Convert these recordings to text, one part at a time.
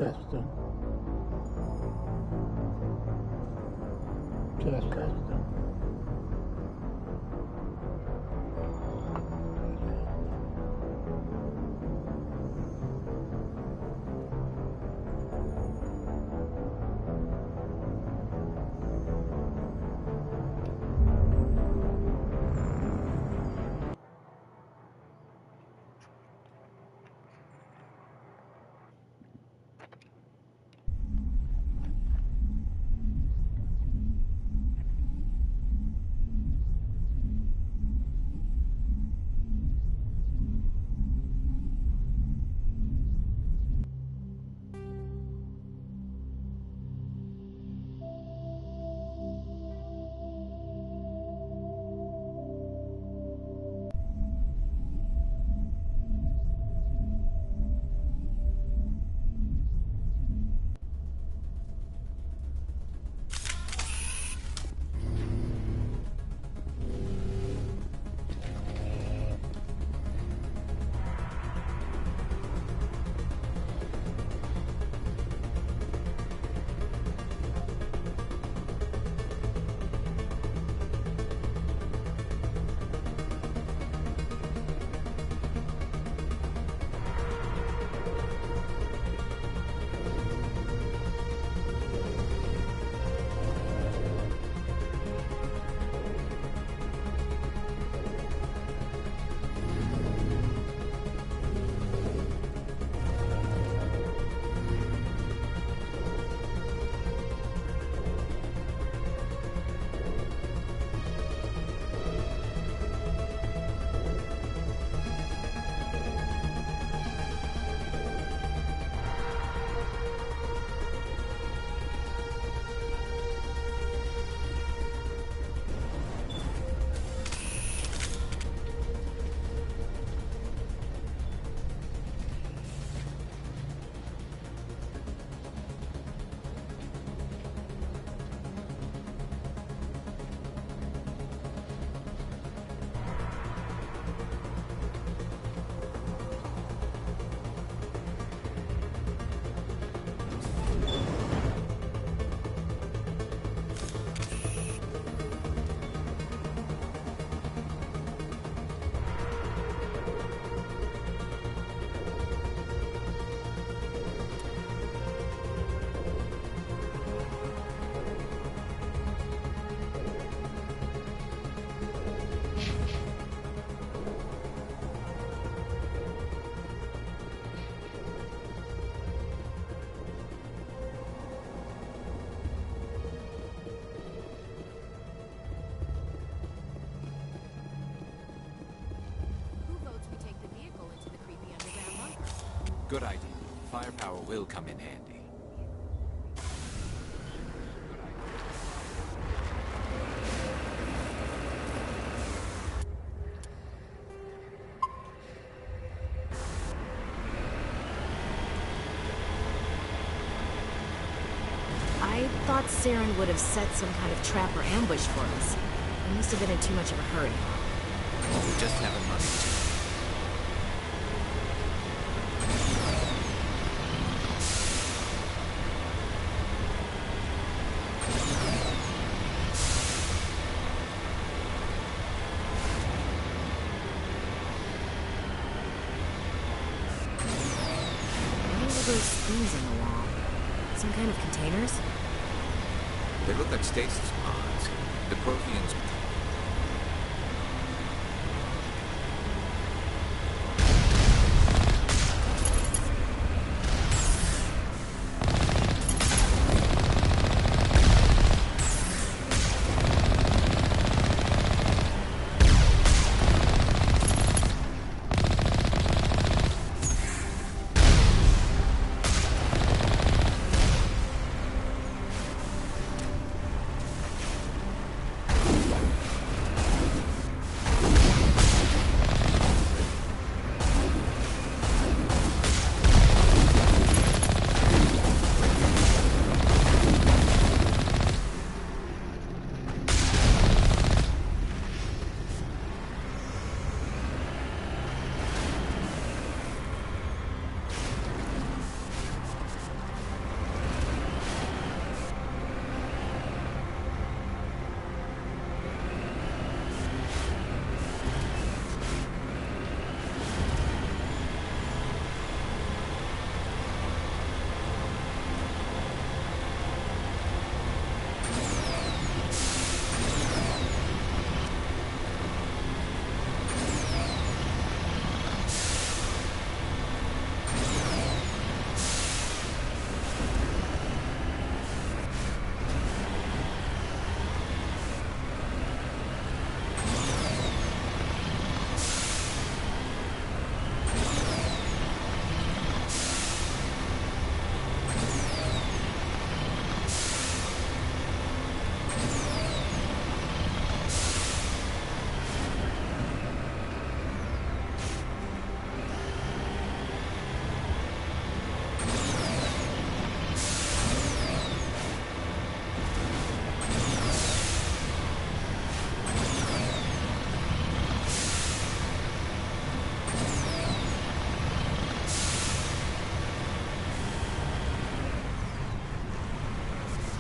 Custom. Custom. Good idea. Firepower will come in handy. I thought Saren would have set some kind of trap or ambush for us. He must have been in too much of a hurry. We just haven't run into it. Those things on the wall. Some kind of containers? They look like stasis pods. The Protheans...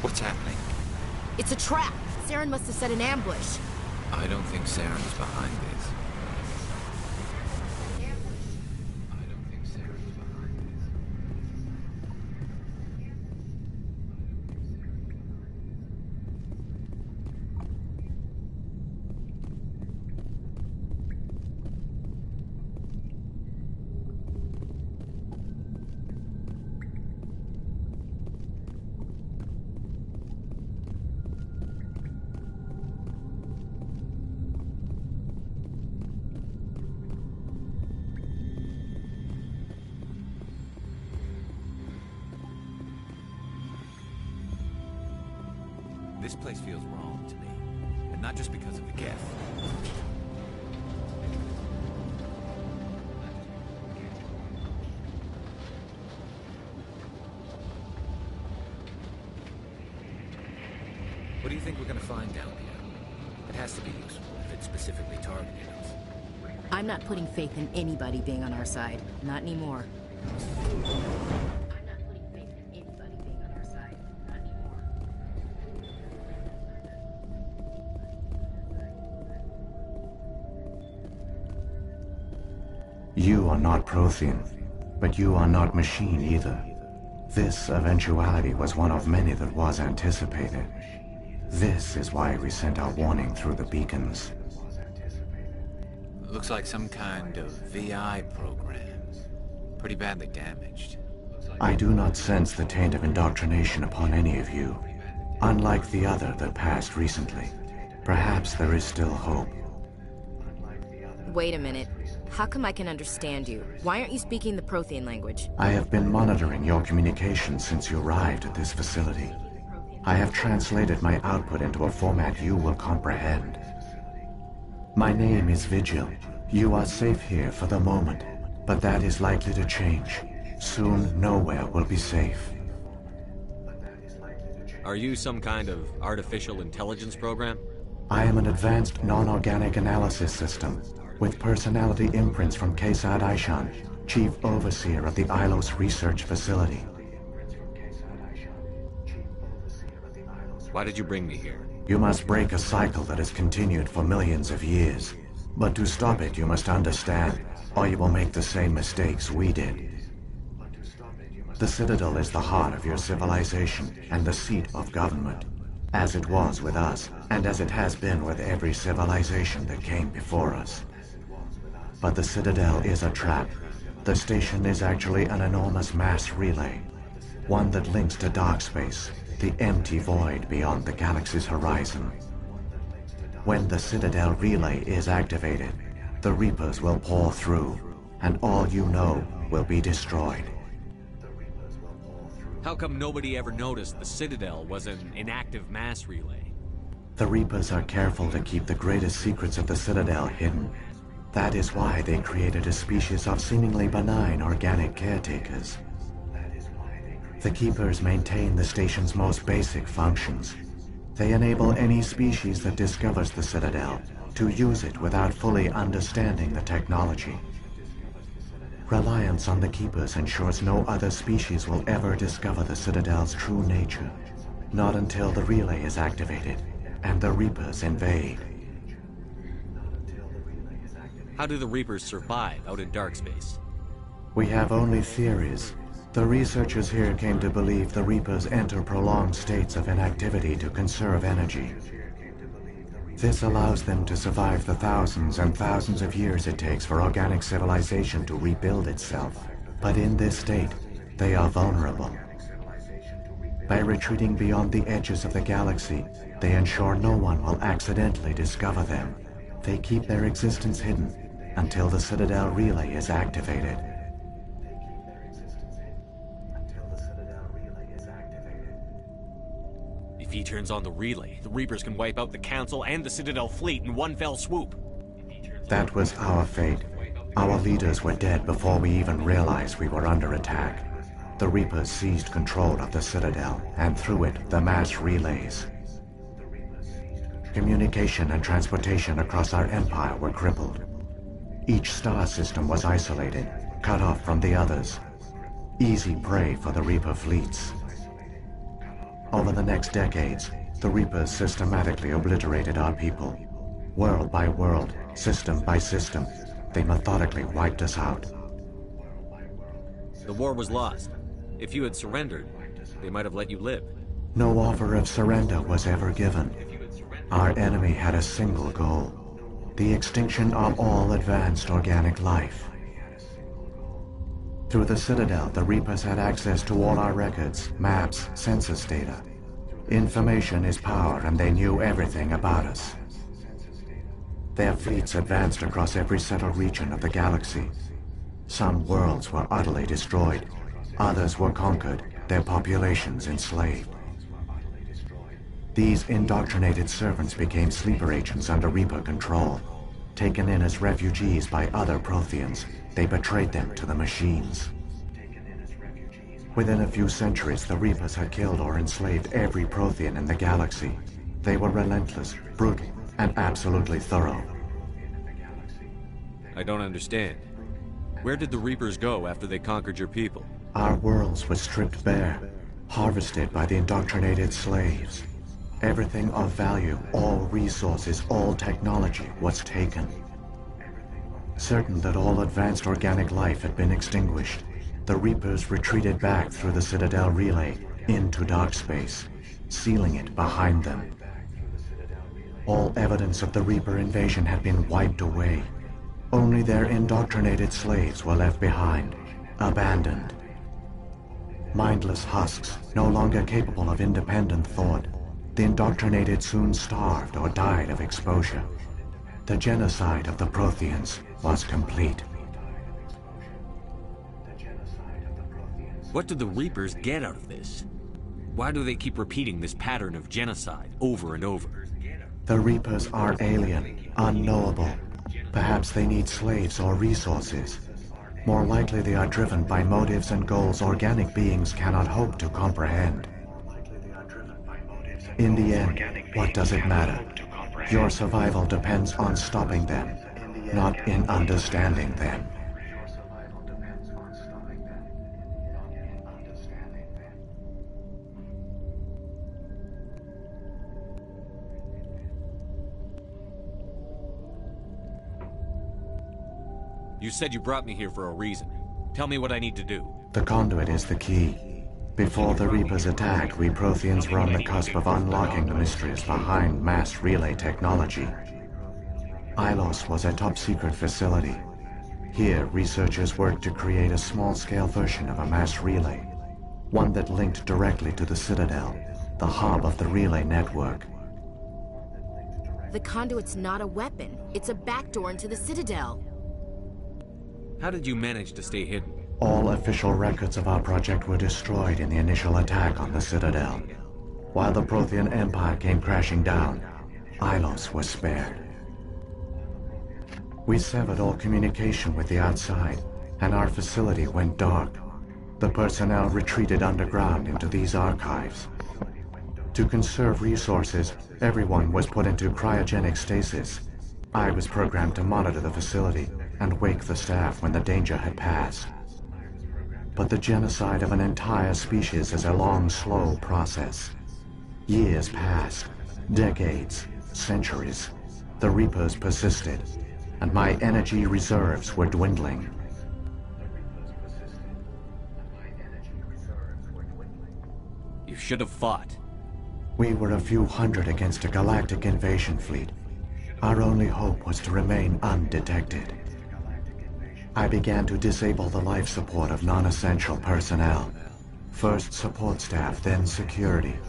What's happening? It's a trap. Saren must have set an ambush. I don't think Saren's behind this. I don't think Saren's behind this. This place feels wrong to me, and not just because of the gift. What do you think we're gonna find down here? It has to be useful if it specifically targeted us. I'm not putting faith in anybody being on our side. Not anymore. You are not Prothean, but you are not machine either. This eventuality was one of many that was anticipated. This is why we sent our warning through the beacons. Looks like some kind of VI program. Pretty badly damaged. I do not sense the taint of indoctrination upon any of you, unlike the other that passed recently. Perhaps there is still hope. Wait a minute. How come I can understand you? Why aren't you speaking the Prothean language? I have been monitoring your communications since you arrived at this facility. I have translated my output into a format you will comprehend. My name is Vigil. You are safe here for the moment, but that is likely to change. Soon, nowhere will be safe. Are you some kind of artificial intelligence program? I am an advanced non-organic analysis system, with personality imprints from Kesad Aishan, Chief Overseer of the Ilos Research Facility. Why did you bring me here? You must break a cycle that has continued for millions of years. But to stop it, you must understand, or you will make the same mistakes we did. The Citadel is the heart of your civilization and the seat of government, as it was with us, and as it has been with every civilization that came before us. But the Citadel is a trap. The station is actually an enormous mass relay, one that links to dark space, the empty void beyond the galaxy's horizon. When the Citadel relay is activated, the Reapers will pour through, and all you know will be destroyed. How come nobody ever noticed the Citadel was an inactive mass relay? The Reapers are careful to keep the greatest secrets of the Citadel hidden. That is why they created a species of seemingly benign organic caretakers. The Keepers maintain the station's most basic functions. They enable any species that discovers the Citadel to use it without fully understanding the technology. Reliance on the Keepers ensures no other species will ever discover the Citadel's true nature. Not until the relay is activated and the Reapers invade. How do the Reapers survive out in dark space? We have only theories. The researchers here came to believe the Reapers enter prolonged states of inactivity to conserve energy. This allows them to survive the thousands and thousands of years it takes for organic civilization to rebuild itself. But in this state, they are vulnerable. By retreating beyond the edges of the galaxy, they ensure no one will accidentally discover them. They keep their existence hidden until the Citadel relay is activated. If he turns on the relay, the Reapers can wipe out the Council and the Citadel fleet in one fell swoop. That was our fate. Our leaders were dead before we even realized we were under attack. The Reapers seized control of the Citadel, and through it, the mass relays. Communication and transportation across our empire were crippled. Each star system was isolated, cut off from the others. Easy prey for the Reaper fleets. Over the next decades, the Reapers systematically obliterated our people. World by world, system by system, they methodically wiped us out. The war was lost. If you had surrendered, they might have let you live. No offer of surrender was ever given. Our enemy had a single goal: the extinction of all advanced organic life. Through the Citadel, the Reapers had access to all our records, maps, census data. Information is power, and they knew everything about us. Their fleets advanced across every settled region of the galaxy. Some worlds were utterly destroyed. Others were conquered, their populations enslaved. These indoctrinated servants became sleeper agents under Reaper control. Taken in as refugees by other Protheans, they betrayed them to the machines. Within a few centuries, the Reapers had killed or enslaved every Prothean in the galaxy. They were relentless, brutal, and absolutely thorough. I don't understand. Where did the Reapers go after they conquered your people? Our worlds were stripped bare, harvested by the indoctrinated slaves. Everything of value, all resources, all technology was taken. Certain that all advanced organic life had been extinguished, the Reapers retreated back through the Citadel relay into dark space, sealing it behind them. All evidence of the Reaper invasion had been wiped away. Only their indoctrinated slaves were left behind, abandoned. Mindless husks, no longer capable of independent thought, the indoctrinated soon starved or died of exposure. The genocide of the Protheans was complete. What do the Reapers get out of this? Why do they keep repeating this pattern of genocide over and over? The Reapers are alien, unknowable. Perhaps they need slaves or resources. More likely they are driven by motives and goals organic beings cannot hope to comprehend. In the end, what does it matter? Your survival depends on stopping them, not in understanding them. You said you brought me here for a reason. Tell me what I need to do. The conduit is the key. Before the Reapers attacked, we Protheans were on the cusp of unlocking the mysteries behind mass relay technology. Ilos was a top-secret facility. Here, researchers worked to create a small-scale version of a mass relay, one that linked directly to the Citadel, the hub of the relay network. The conduit's not a weapon. It's a backdoor into the Citadel. How did you manage to stay hidden? All official records of our project were destroyed in the initial attack on the Citadel. While the Prothean Empire came crashing down, Ilos was spared. We severed all communication with the outside, and our facility went dark. The personnel retreated underground into these archives. To conserve resources, everyone was put into cryogenic stasis. I was programmed to monitor the facility and wake the staff when the danger had passed. But the genocide of an entire species is a long, slow process. Years passed, decades, centuries. The Reapers persisted, and my energy reserves were dwindling. You should have fought. We were a few hundred against a galactic invasion fleet. Our only hope was to remain undetected. I began to disable the life support of non-essential personnel. First support staff, then security.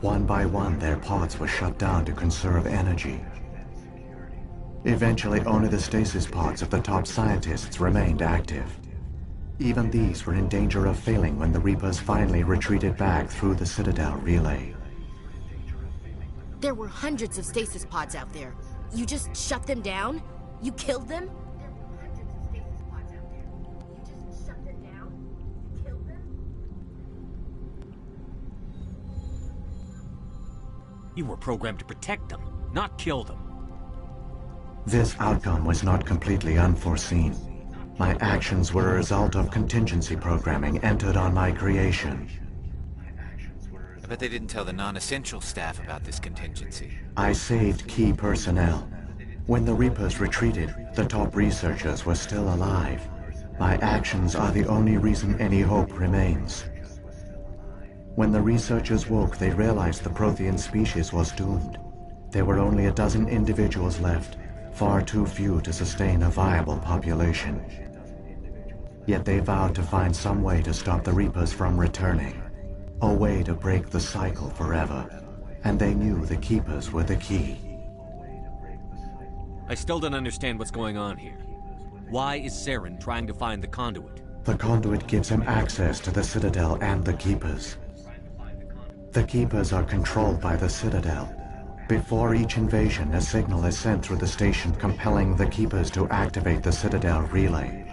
One by one, their pods were shut down to conserve energy. Eventually, only the stasis pods of the top scientists remained active. Even these were in danger of failing when the Reapers finally retreated back through the Citadel relay. There were hundreds of stasis pods out there. You just shut them down? You killed them? You were programmed to protect them, not kill them. This outcome was not completely unforeseen. My actions were a result of contingency programming entered on my creation. Bet they didn't tell the non-essential staff about this contingency. I saved key personnel. When the Reapers retreated, the top researchers were still alive. My actions are the only reason any hope remains. When the researchers woke, they realized the Prothean species was doomed. There were only a dozen individuals left, far too few to sustain a viable population. Yet they vowed to find some way to stop the Reapers from returning. A way to break the cycle forever. And they knew the Keepers were the key. I still don't understand what's going on here. Why is Saren trying to find the conduit? The conduit gives him access to the Citadel and the Keepers. The Keepers are controlled by the Citadel. Before each invasion, a signal is sent through the station compelling the Keepers to activate the Citadel relay.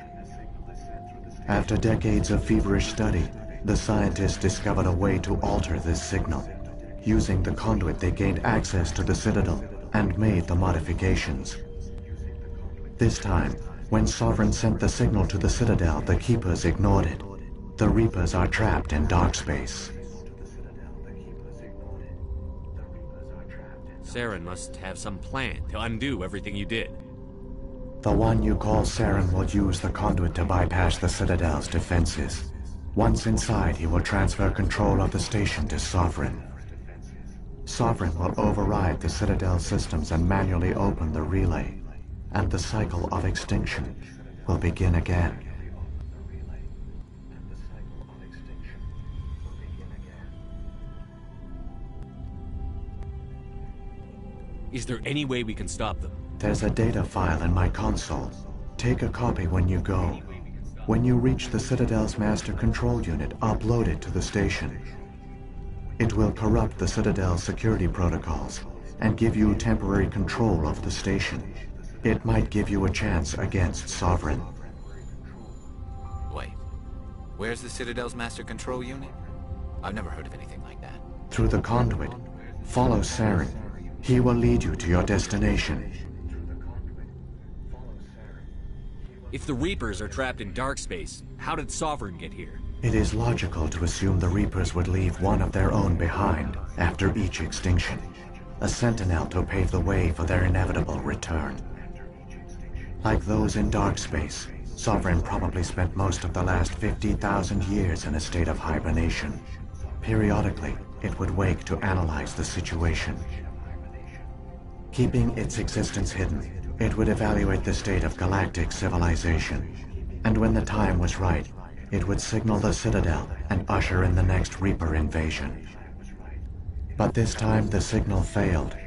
After decades of feverish study, the scientists discovered a way to alter this signal. Using the conduit, they gained access to the Citadel and made the modifications. This time, when Sovereign sent the signal to the Citadel, the Keepers ignored it. The Reapers are trapped in dark space. Saren must have some plan to undo everything you did. The one you call Saren will use the conduit to bypass the Citadel's defenses. Once inside, he will transfer control of the station to Sovereign. Sovereign will override the Citadel systems and manually open the relay, and the cycle of extinction will begin again. Is there any way we can stop them? There's a data file in my console. Take a copy when you go. When you reach the Citadel's master control unit, upload it to the station. It will corrupt the Citadel's security protocols and give you temporary control of the station. It might give you a chance against Sovereign. Wait. Where's the Citadel's master control unit? I've never heard of anything like that. Through the conduit, follow Saren. He will lead you to your destination. If the Reapers are trapped in dark space, how did Sovereign get here? It is logical to assume the Reapers would leave one of their own behind after each extinction. A sentinel to pave the way for their inevitable return. Like those in dark space, Sovereign probably spent most of the last 50,000 years in a state of hibernation. Periodically, it would wake to analyze the situation. Keeping its existence hidden, it would evaluate the state of galactic civilization. And when the time was right, it would signal the Citadel and usher in the next Reaper invasion. But this time the signal failed.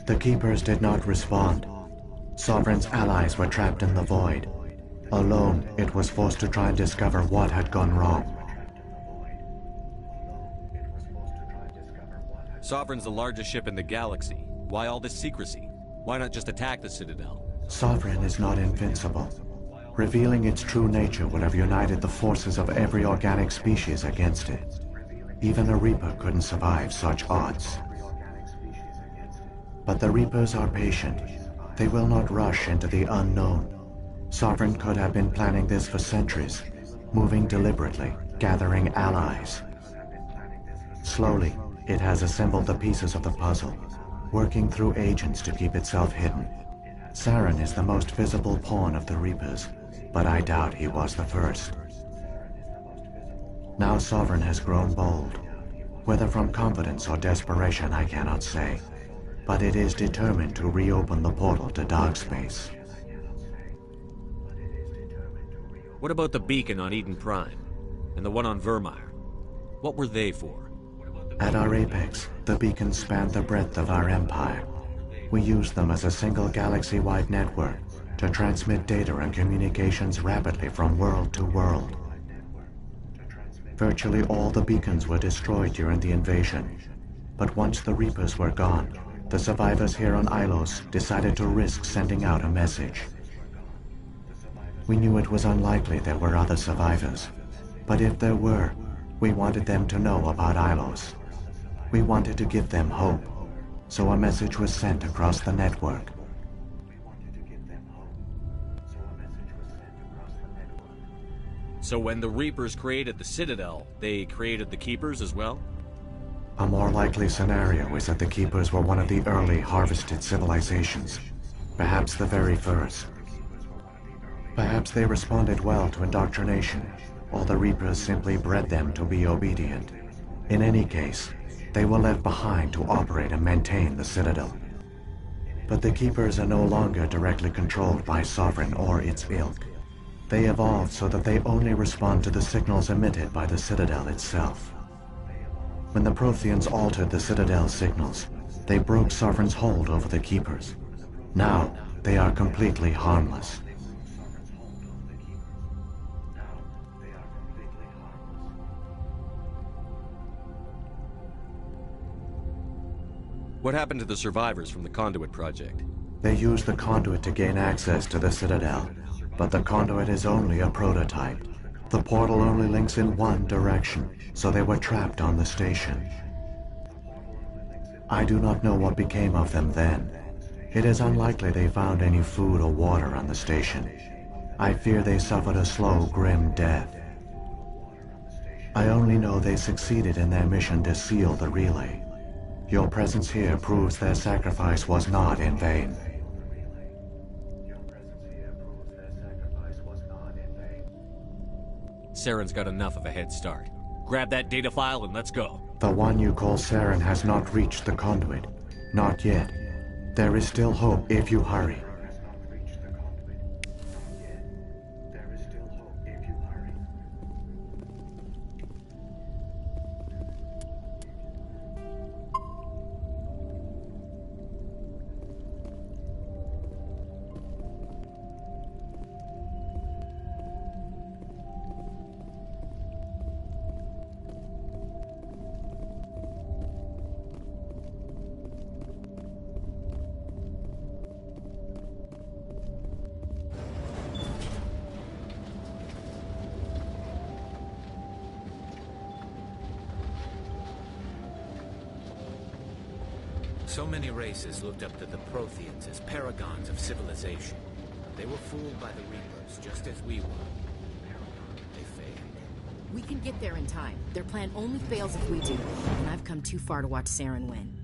The Keepers did not respond. Sovereign's allies were trapped in the void. Alone, it was forced to try and discover what had gone wrong. Sovereign's the largest ship in the galaxy. Why all this secrecy? Why not just attack the Citadel? Sovereign is not invincible. Revealing its true nature would have united the forces of every organic species against it. Even a Reaper couldn't survive such odds. But the Reapers are patient. They will not rush into the unknown. Sovereign could have been planning this for centuries, moving deliberately, gathering allies. Slowly, it has assembled the pieces of the puzzle, working through agents to keep itself hidden. Saren is the most visible pawn of the Reapers, but I doubt he was the first. Now Sovereign has grown bold. Whether from confidence or desperation, I cannot say. But it is determined to reopen the portal to dark space. What about the beacon on Eden Prime? And the one on Vermeer? What were they for? At our apex, the beacons spanned the breadth of our empire. We used them as a single galaxy-wide network to transmit data and communications rapidly from world to world. Virtually all the beacons were destroyed during the invasion. But once the Reapers were gone, the survivors here on Ilos decided to risk sending out a message. We knew it was unlikely there were other survivors, but if there were, we wanted them to know about Ilos. We wanted to give them hope, so a message was sent across the network. So when the Reapers created the Citadel, they created the Keepers as well? A more likely scenario is that the Keepers were one of the early harvested civilizations, perhaps the very first. Perhaps they responded well to indoctrination, or the Reapers simply bred them to be obedient. In any case, they were left behind to operate and maintain the Citadel. But the Keepers are no longer directly controlled by Sovereign or its ilk. They evolved so that they only respond to the signals emitted by the Citadel itself. When the Protheans altered the Citadel's signals, they broke Sovereign's hold over the Keepers. Now, they are completely harmless. What happened to the survivors from the Conduit project? They used the conduit to gain access to the Citadel, but the conduit is only a prototype. The portal only links in one direction, so they were trapped on the station. I do not know what became of them then. It is unlikely they found any food or water on the station. I fear they suffered a slow, grim death. I only know they succeeded in their mission to seal the relay. Your presence here proves their sacrifice was not in vain. Saren's got enough of a head start. Grab that data file and let's go. The one you call Saren has not reached the conduit. Not yet. There is still hope if you hurry. So many races looked up to the Protheans as paragons of civilization. They were fooled by the Reapers, just as we were. They failed. We can get there in time. Their plan only fails if we do. And I've come too far to watch Saren win.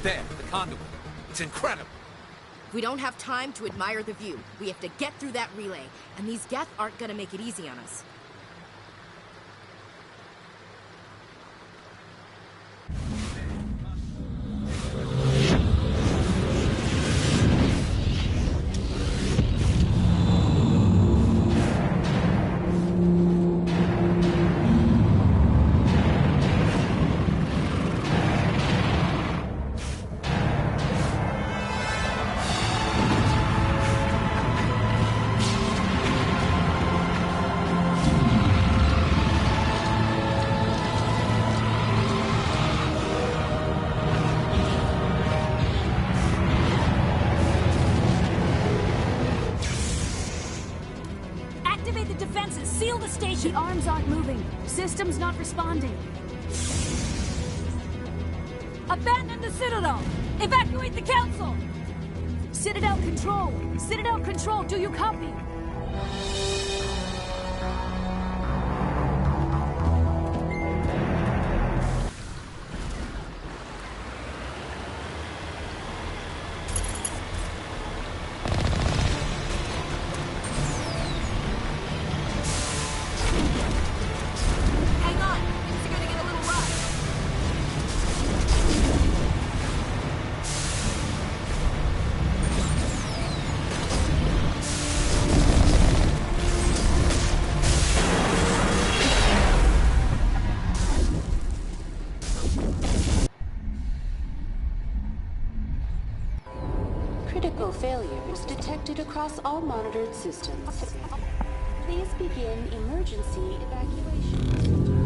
There, the conduit. It's incredible. We don't have time to admire the view. We have to get through that relay, and these Geth aren't gonna make it easy on us. Activate the defenses! Seal the station! The arms aren't moving. System's not responding. Abandon the Citadel! Evacuate the Council! Citadel Control! Citadel Control, do you copy? Hang on! Things are gonna get a little rough. Critical failures detected across all monitored systems. Please begin emergency evacuation.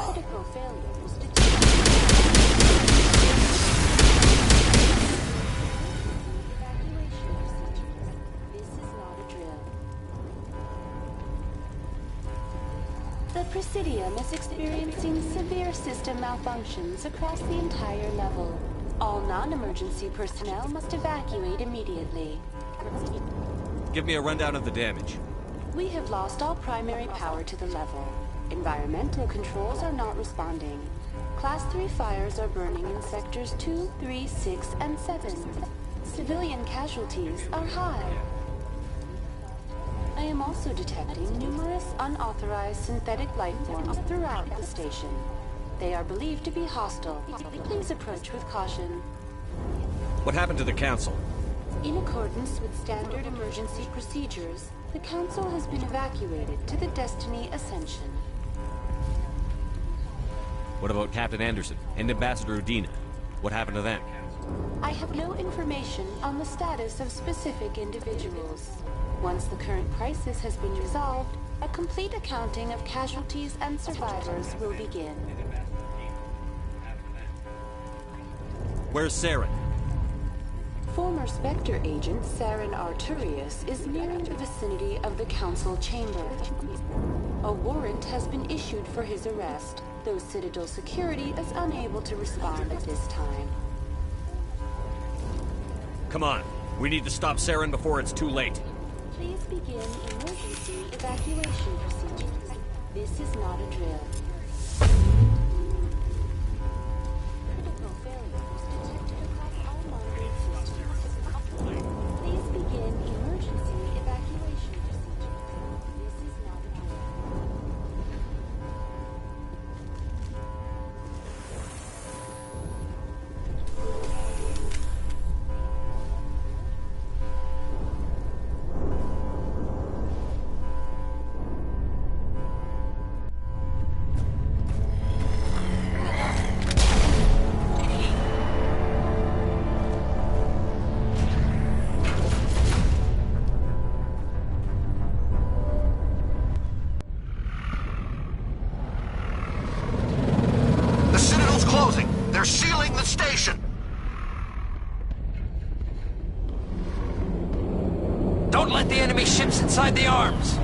Critical failures detected. Evacuation procedures. This is not a drill. The Presidium is experiencing severe system malfunctions across the entire level. All non-emergency personnel must evacuate immediately. Give me a rundown of the damage. We have lost all primary power to the level. Environmental controls are not responding. Class 3 fires are burning in sectors 2, 3, 6, and 7. Civilian casualties are high. I am also detecting numerous unauthorized synthetic life forms throughout the station. They are believed to be hostile. Please approach with caution. What happened to the Council? In accordance with standard emergency procedures, the Council has been evacuated to the Destiny Ascension. What about Captain Anderson and Ambassador Udina? What happened to them? I have no information on the status of specific individuals. Once the current crisis has been resolved, a complete accounting of casualties and survivors will begin. Where's Saren? Former Spectre agent Saren Arturius is nearing the vicinity of the Council chamber. A warrant has been issued for his arrest, though Citadel security is unable to respond at this time. Come on. We need to stop Saren before it's too late. Please begin emergency evacuation procedures. This is not a drill. Critical failures detected across all monitored systems. Please begin emergency evacuation procedures. This is not a drill. closing. They're sealing the station. Don't let the enemy ships inside the arms!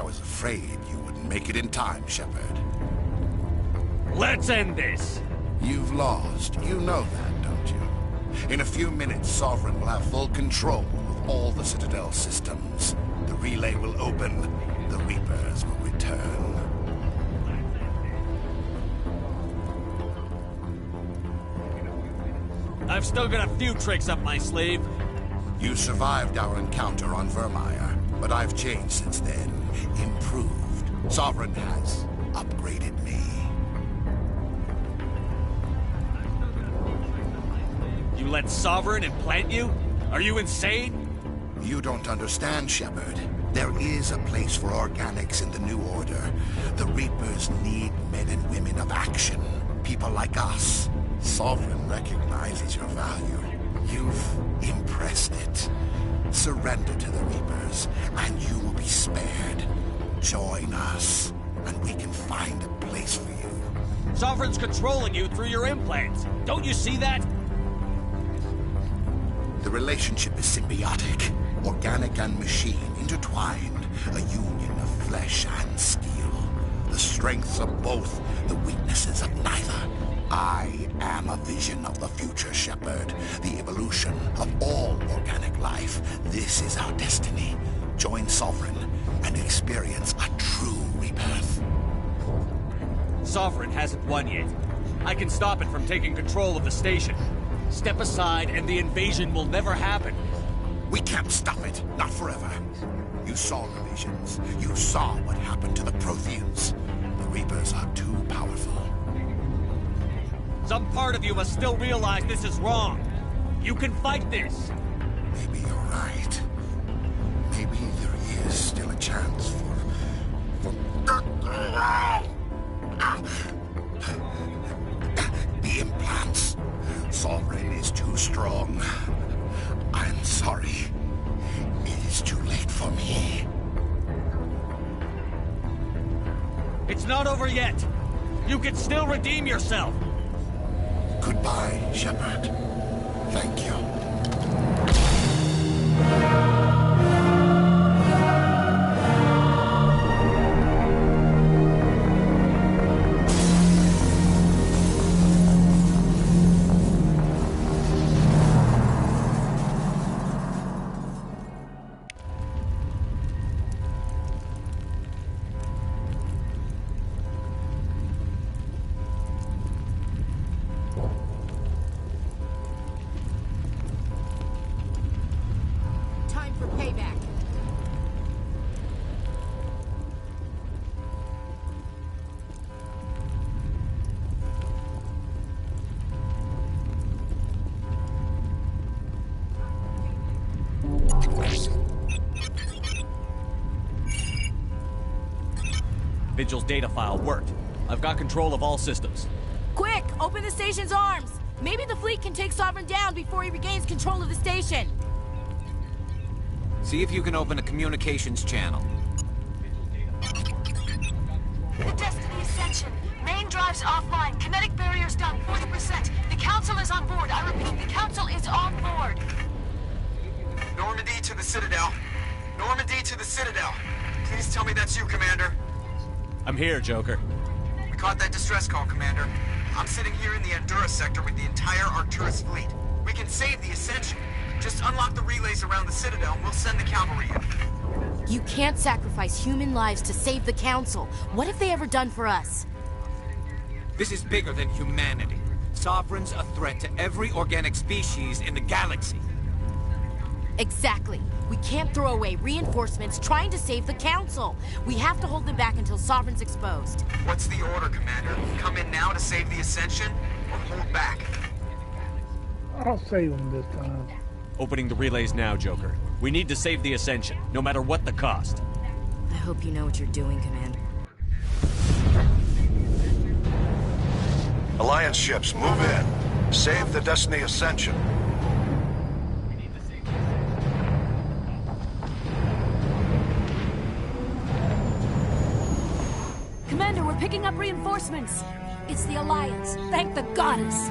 was afraid you wouldn't make it in time, Shepard. Let's end this! You've lost. You know that, don't you? In a few minutes, Sovereign will have full control of all the Citadel systems. The relay will open. The Reapers will return. I've still got a few tricks up my sleeve. You survived our encounter on Vermeer, but I've changed since then. Improved. Sovereign has upgraded me. You let Sovereign implant you? Are you insane? You don't understand, Shepard. There is a place for organics in the New Order. The Reapers need men and women of action. People like us. Sovereign recognizes your value. You've impressed it. Surrender to the Reapers, and you will be spared. Join us, and we can find a place for you. Sovereign's controlling you through your implants. Don't you see that? The relationship is symbiotic, organic and machine intertwined, a union of flesh and steel. The strengths of both, the weaknesses of neither. I am a vision of the future, Shepard. The evolution of all organic life. This is our destiny. Join Sovereign and experience a true rebirth. Sovereign hasn't won yet. I can stop it from taking control of the station. Step aside and the invasion will never happen. We can't stop it. Not forever. You saw the visions. You saw what happened to the Protheans. The Reapers are too powerful. Some part of you must still realize this is wrong. You can fight this. Maybe you're right. Maybe there is still a chance for... The implants. Sovereign is too strong. I'm sorry. It is too late for me. It's not over yet. You can still redeem yourself. Goodbye, Shepard. Thank you. Vigil's data file worked. I've got control of all systems. Quick! Open the station's arms! Maybe the fleet can take Sovereign down before he regains control of the station. See if you can open a communications channel. The Destiny Ascension. Main drives offline. Kinetic barriers down 40%. The Council is on board. I repeat, the Council is on board. Normandy to the Citadel. Normandy to the Citadel. Please tell me that's you, Commander. I'm here, Joker. We caught that distress call, Commander. I'm sitting here in the Endura sector with the entire Arcturus fleet. We can save the Ascension. Just unlock the relays around the Citadel and we'll send the cavalry in. You can't sacrifice human lives to save the Council. What have they ever done for us? This is bigger than humanity. Sovereign's a threat to every organic species in the galaxy. Exactly. We can't throw away reinforcements trying to save the Council. We have to hold them back until Sovereign's exposed. What's the order, Commander? Come in now to save the Ascension, or hold back? I'll save them this time. Opening the relays now, Joker. We need to save the Ascension, no matter what the cost. I hope you know what you're doing, Commander. Alliance ships, move in. Save the Destiny Ascension. Commander, we're picking up reinforcements. It's the Alliance. Thank the goddess.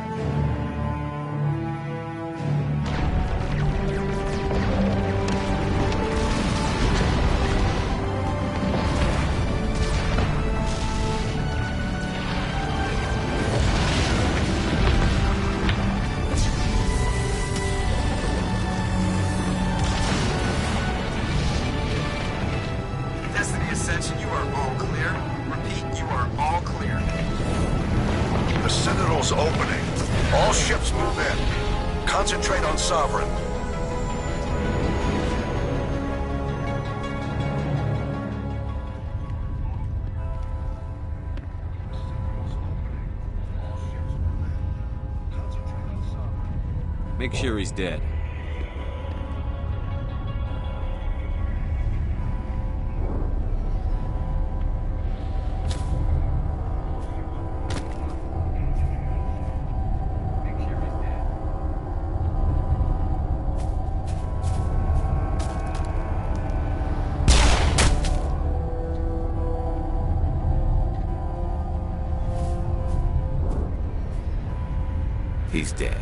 Citadel's opening. All ships move in. Concentrate on Sovereign. Make sure he's dead. He's dead.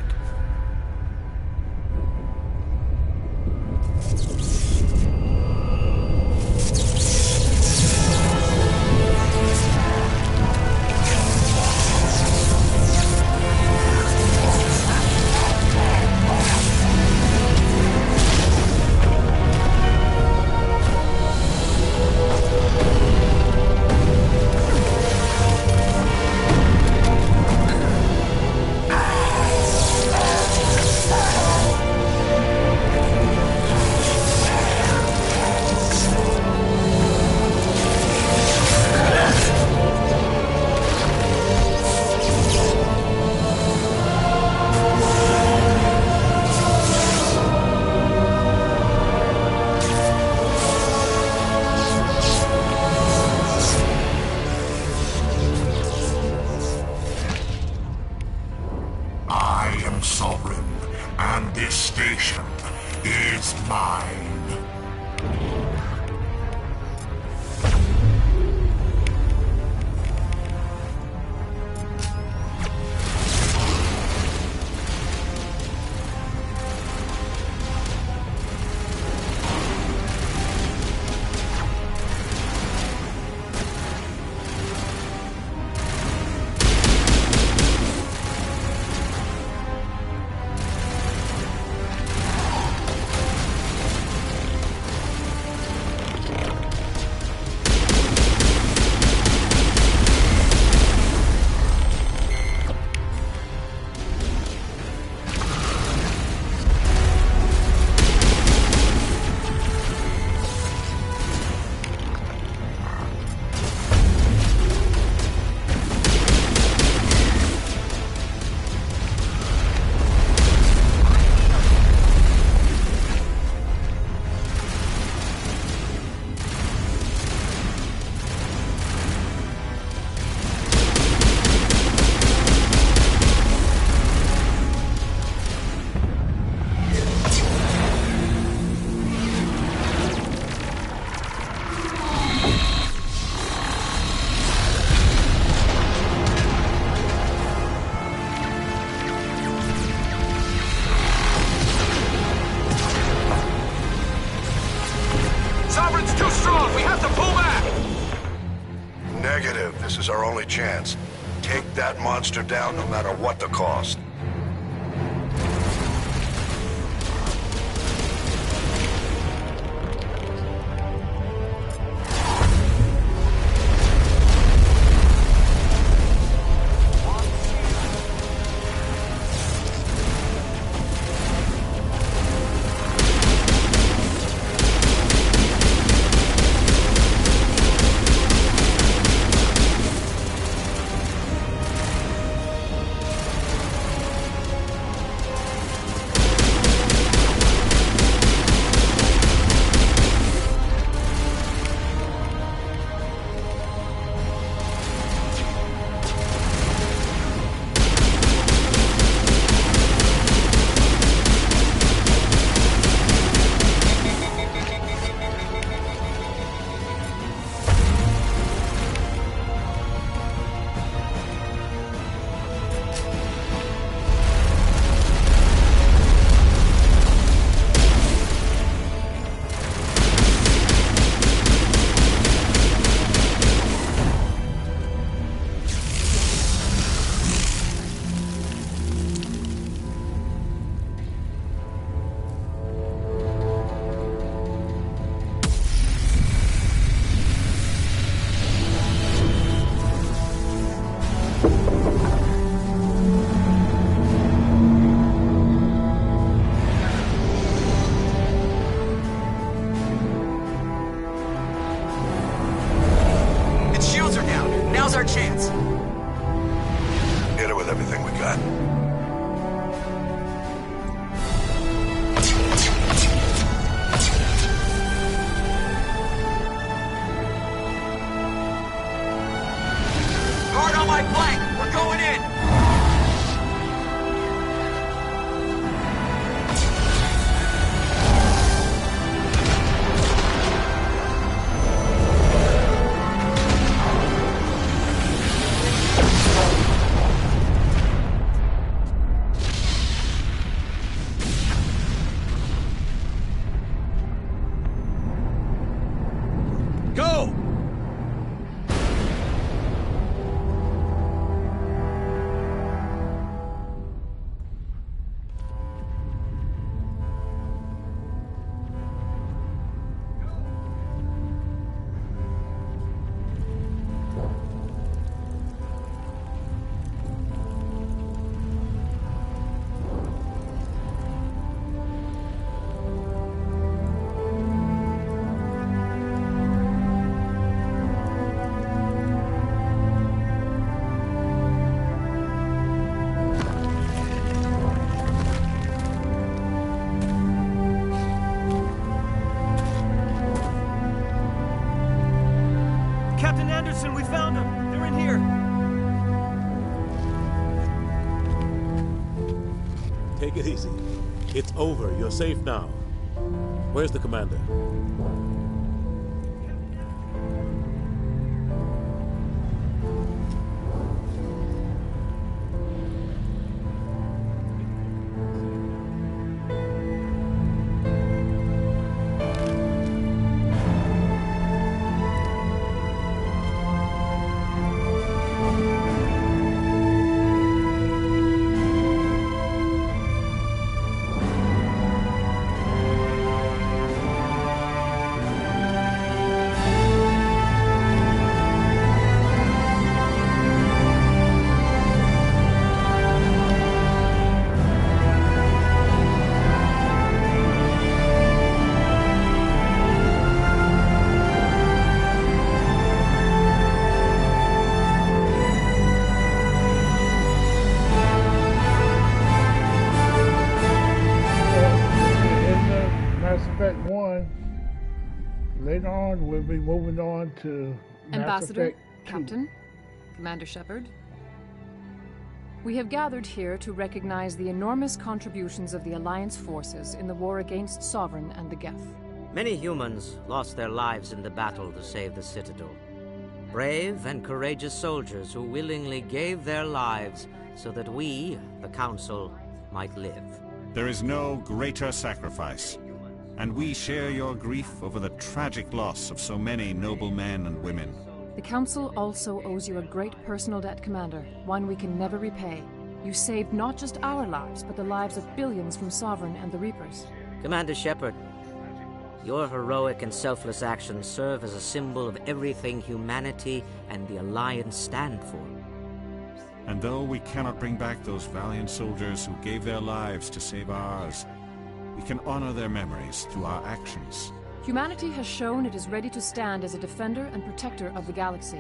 Sovereign, and this station is mine. Negative. This is our only chance. Take that monster down no matter what the cost. chance. Hit it with everything we got. Guard on my flank! We're going in! Captain Anderson, we found them! They're in here! Take it easy. It's over. You're safe now. Where's the commander? Later on, we'll be moving on to Ambassador, Captain, Commander Shepard. We have gathered here to recognize the enormous contributions of the Alliance forces in the war against Sovereign and the Geth. Many humans lost their lives in the battle to save the Citadel. Brave and courageous soldiers who willingly gave their lives so that we, the Council, might live. There is no greater sacrifice, and we share your grief over the tragic loss of so many noble men and women. The Council also owes you a great personal debt, Commander, one we can never repay. You saved not just our lives, but the lives of billions from Sovereign and the Reapers. Commander Shepard, your heroic and selfless actions serve as a symbol of everything humanity and the Alliance stand for. And though we cannot bring back those valiant soldiers who gave their lives to save ours, we can honor their memories through our actions. Humanity has shown it is ready to stand as a defender and protector of the galaxy.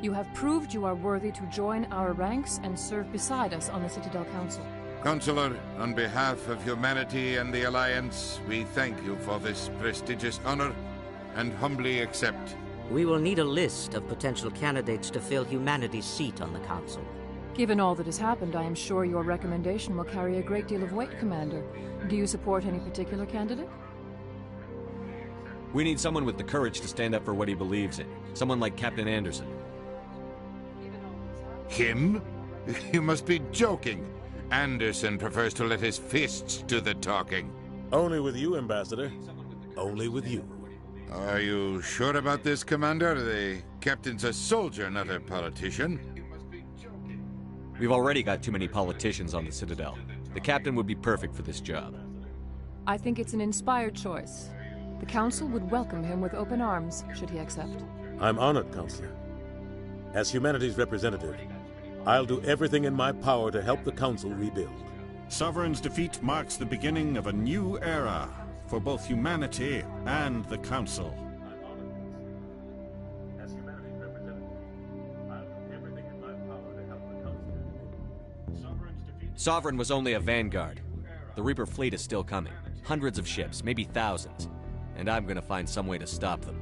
You have proved you are worthy to join our ranks and serve beside us on the Citadel Council. Counselor, on behalf of humanity and the Alliance, we thank you for this prestigious honor and humbly accept. We will need a list of potential candidates to fill humanity's seat on the Council. Given all that has happened, I am sure your recommendation will carry a great deal of weight, Commander. Do you support any particular candidate? We need someone with the courage to stand up for what he believes in. Someone like Captain Anderson. Him? You must be joking. Anderson prefers to let his fists do the talking. Only with you, Ambassador. Only with you. Are you sure about this, Commander? The captain's a soldier, not a politician. We've already got too many politicians on the Citadel. The captain would be perfect for this job. I think it's an inspired choice. The Council would welcome him with open arms, should he accept. I'm honored, Counselor. As humanity's representative, I'll do everything in my power to help the Council rebuild. Sovereign's defeat marks the beginning of a new era for both humanity and the Council. As humanity's representative, I'll do everything Sovereign was only a vanguard. The Reaper fleet is still coming. Hundreds of ships, maybe thousands. And I'm gonna find some way to stop them.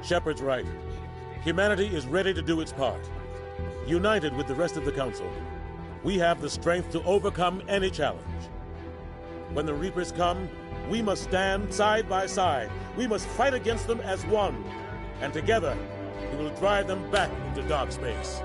Shepard's right. Humanity is ready to do its part. United with the rest of the Council, we have the strength to overcome any challenge. When the Reapers come, we must stand side by side. We must fight against them as one. And together, we will drive them back into dark space.